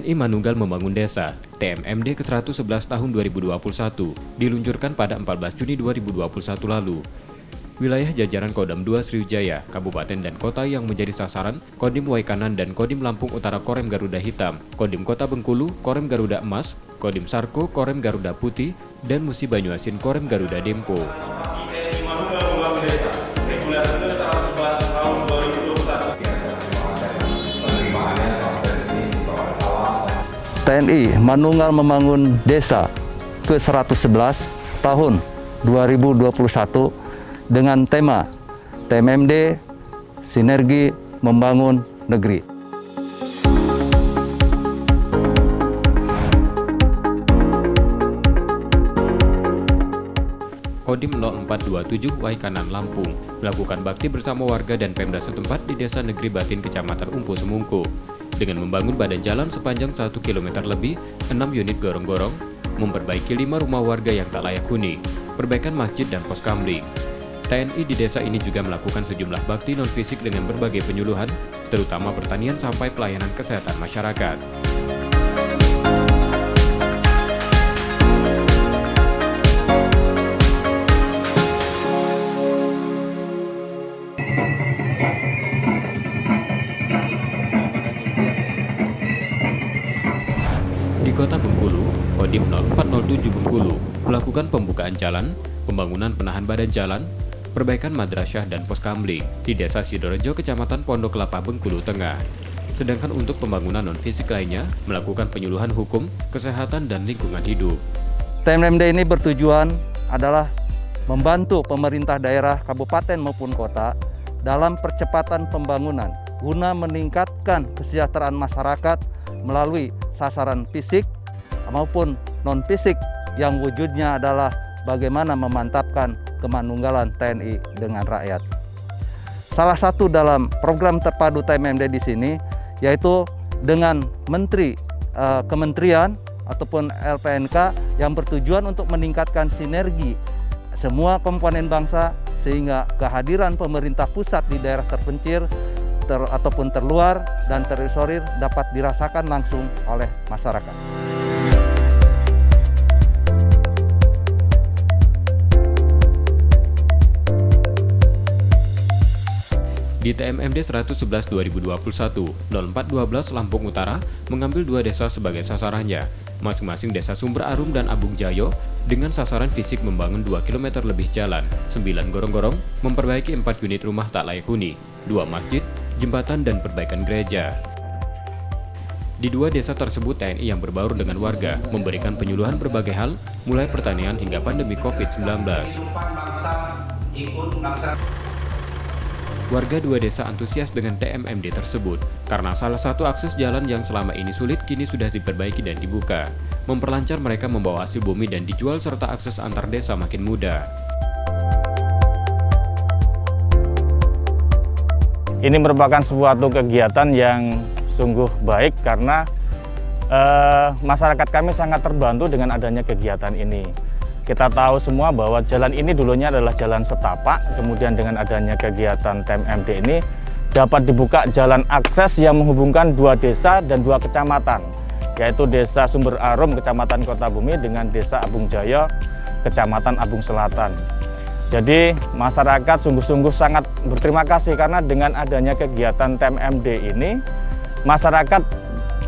TNI Manunggal Membangun Desa (TMMD ke-111 tahun 2021) diluncurkan pada 14 Juni 2021 lalu. Wilayah jajaran Kodam 2 Sriwijaya, kabupaten dan kota yang menjadi sasaran Kodim Waikanan dan Kodim Lampung Utara Korem Garuda Hitam, Kodim Kota Bengkulu Korem Garuda Emas, Kodim Sarko Korem Garuda Putih, dan Musi Banyuasin Korem Garuda Dempo. TNI Manunggal Membangun Desa ke-111 tahun 2021 dengan tema TMMD Sinergi Membangun Negeri. Kodim 0427 Waikanan Lampung melakukan bakti bersama warga dan Pemda setempat di Desa Negeri Batin Kecamatan Umpu Semungko dengan membangun badan jalan sepanjang 1 km lebih, 6 unit gorong-gorong, memperbaiki 5 rumah warga yang tak layak huni, perbaikan masjid dan pos kamling. TNI di desa ini juga melakukan sejumlah bakti non-fisik dengan berbagai penyuluhan, terutama pertanian sampai pelayanan kesehatan masyarakat. Di Kota Bengkulu, Kodim 0407 Bengkulu melakukan pembukaan jalan, pembangunan penahan badan jalan, perbaikan madrasah dan pos kamling di Desa Sidorejo, Kecamatan Pondok Kelapa, Bengkulu Tengah. Sedangkan untuk pembangunan non-fisik lainnya, melakukan penyuluhan hukum, kesehatan, dan lingkungan hidup. TMMD ini bertujuan adalah membantu pemerintah daerah, kabupaten maupun kota dalam percepatan pembangunan guna meningkatkan kesejahteraan masyarakat melalui sasaran fisik maupun non-fisik yang wujudnya adalah bagaimana memantapkan kemanunggalan TNI dengan rakyat. Salah satu dalam program terpadu TMMD di sini yaitu dengan kementerian ataupun LPNK yang bertujuan untuk meningkatkan sinergi semua komponen bangsa sehingga kehadiran pemerintah pusat di daerah terpencil ataupun terluar dan terisolir dapat dirasakan langsung oleh masyarakat. Di TMMD 111 2021, 0412 Lampung Utara mengambil 2 desa sebagai sasarannya, masing-masing Desa Sumber Arum dan Abung Jayo, dengan sasaran fisik membangun 2 km lebih jalan, 9 gorong-gorong, memperbaiki 4 unit rumah tak layak huni, 2 masjid, jembatan, dan perbaikan gereja. Di 2 desa tersebut, TNI yang berbaur dengan warga memberikan penyuluhan berbagai hal, mulai pertanian hingga pandemi COVID-19. Warga 2 desa antusias dengan TMMD tersebut karena salah satu akses jalan yang selama ini sulit kini sudah diperbaiki dan dibuka, memperlancar mereka membawa hasil bumi dan dijual serta akses antar desa makin mudah. Ini merupakan suatu kegiatan yang sungguh baik karena masyarakat kami sangat terbantu dengan adanya kegiatan ini. Kita tahu semua bahwa jalan ini dulunya adalah jalan setapak, kemudian dengan adanya kegiatan TMMD ini dapat dibuka jalan akses yang menghubungkan 2 desa dan 2 kecamatan, yaitu Desa Sumber Arum, Kecamatan Kota Bumi, dengan Desa Abung Jayo, Kecamatan Abung Selatan. Jadi masyarakat sungguh-sungguh sangat berterima kasih karena dengan adanya kegiatan TMMD ini, masyarakat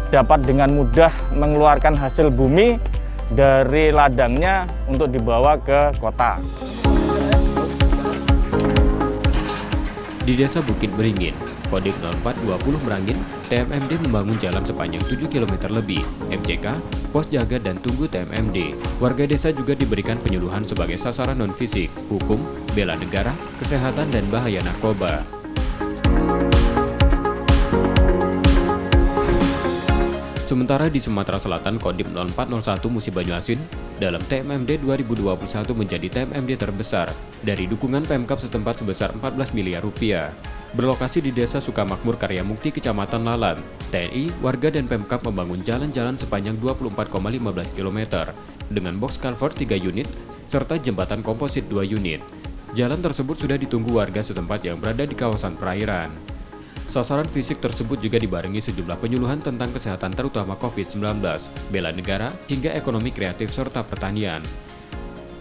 dapat dengan mudah mengeluarkan hasil bumi dari ladangnya untuk dibawa ke kota. Di Desa Bukit Beringin, Kodim 0420 Merangin, TMMD membangun jalan sepanjang 7 km lebih, MCK, pos jaga dan tunggu TMMD. Warga desa juga diberikan penyuluhan sebagai sasaran non-fisik, hukum, bela negara, kesehatan, dan bahaya narkoba. Sementara di Sumatera Selatan, Kodim 0401 Musi Banyuasin dalam TMMD 2021 menjadi TMMD terbesar dari dukungan Pemkab setempat sebesar 14 miliar rupiah. Berlokasi di Desa Sukamakmur Karyamukti, Kecamatan Lalan, TNI, warga dan Pemkab membangun jalan-jalan sepanjang 24,15 km dengan box culvert 3 unit serta jembatan komposit 2 unit. Jalan tersebut sudah ditunggu warga setempat yang berada di kawasan perairan. Sasaran fisik tersebut juga dibarengi sejumlah penyuluhan tentang kesehatan terutama COVID-19, bela negara, hingga ekonomi kreatif serta pertanian.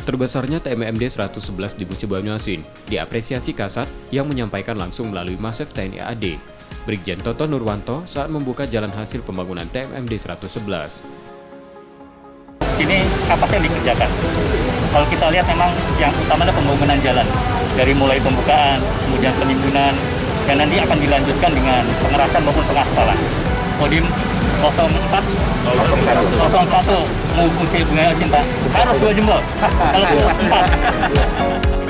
Terbesarnya TMMD 111 di musim Banyuasin diapresiasi Kasat yang menyampaikan langsung melalui Masef TNI AD, Brigjen Toto Nurwanto saat membuka jalan hasil pembangunan TMMD 111. Ini apa sih yang dikerjakan? Kalau kita lihat memang yang utama adalah pembangunan jalan. Dari mulai pembukaan, kemudian penimbunan, dan nanti akan dilanjutkan dengan pengerasan maupun pengaspalan. Kodim 04, 01, mau fungsi bunga cinta, harus 2 jempol. Kalau 4.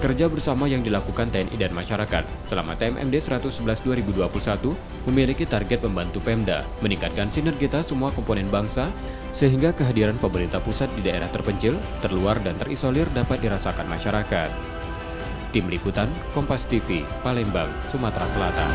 Kerja bersama yang dilakukan TNI dan masyarakat selama TMMD 111 2021 memiliki target membantu Pemda meningkatkan sinergitas semua komponen bangsa sehingga kehadiran pemerintah pusat di daerah terpencil, terluar dan terisolir dapat dirasakan masyarakat. Tim Liputan Kompas TV, Palembang, Sumatera Selatan.